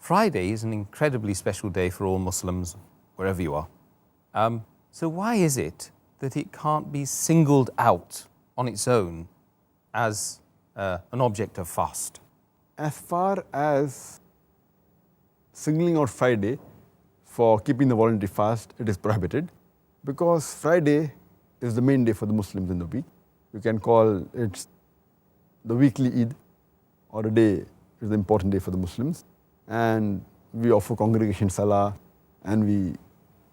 Friday is an incredibly special day for all Muslims, wherever you are. So why is it that it can't be singled out on its own as an object of fast? As far as singling out Friday for keeping the voluntary fast, it is prohibited because Friday is the main day for the Muslims in the week. You can call it the weekly Eid, or a day is the important day for the Muslims. And we offer congregation salah, and we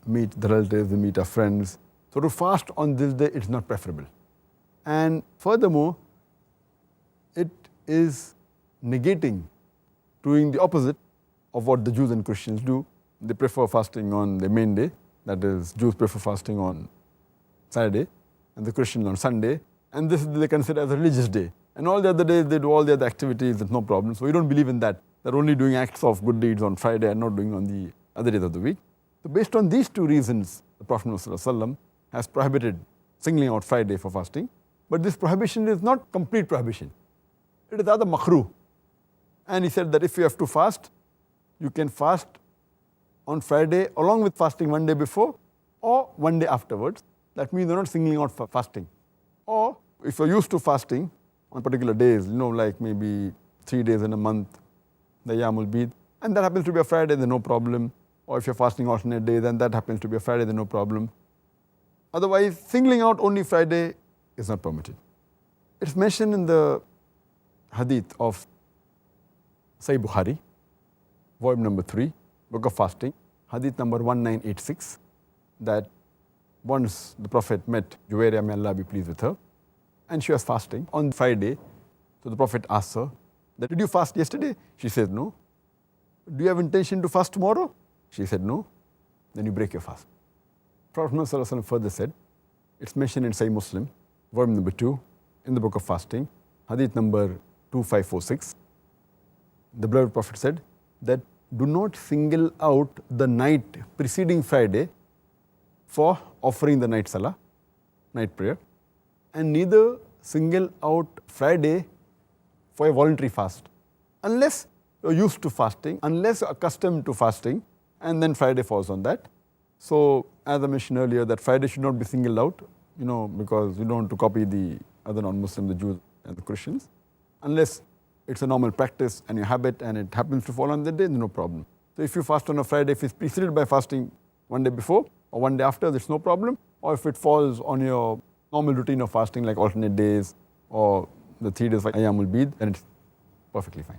meet the relatives, we meet our friends. So to fast on this day, it's not preferable. And furthermore, it is negating, doing the opposite of what the Jews and Christians do. They prefer fasting on the main day, that is, Jews prefer fasting on Saturday, and the Christians on Sunday, and this they consider as a religious day. And all the other days, they do all the other activities, there's no problem. So we don't believe in that. They're only doing acts of good deeds on Friday and not doing on the other days of the week. So based on these two reasons, the Prophet ﷺ has prohibited singling out Friday for fasting. But this prohibition is not complete prohibition. It is rather makruh. And he said that if you have to fast, you can fast on Friday along with fasting one day before or one day afterwards. That means you're not singling out for fasting. Or if you're used to fasting on particular days, like maybe 3 days in a month, the Yamul Bid, and that happens to be a Friday, then no problem. Or if you're fasting alternate days, then that happens to be a Friday, then no problem. Otherwise, singling out only Friday is not permitted. It's mentioned in the hadith of Sahih Bukhari, volume number 3, book of fasting, hadith number 1986, that once the Prophet met Juwairiya, may Allah be pleased with her, and she was fasting on Friday. So the Prophet asked her, did you fast yesterday? She said, no. Do you have intention to fast tomorrow? She said, no. Then you break your fast. Prophet ﷺ further said, it's mentioned in Sahih Muslim, volume number 2, in the book of fasting, hadith number 2546. The beloved Prophet said that do not single out the night preceding Friday for offering the night salah, night prayer, and neither single out Friday for a voluntary fast, unless you're used to fasting, unless you're accustomed to fasting, and then Friday falls on that. So, as I mentioned earlier, that Friday should not be singled out, because you don't want to copy the other non-Muslims, the Jews and the Christians, unless it's a normal practice and your habit and it happens to fall on that day, then no problem. So if you fast on a Friday, if it's preceded by fasting one day before or one day after, there's no problem. Or if it falls on your normal routine of fasting, like alternate days or the 3 days like Ayyamul Bid, then it's perfectly fine.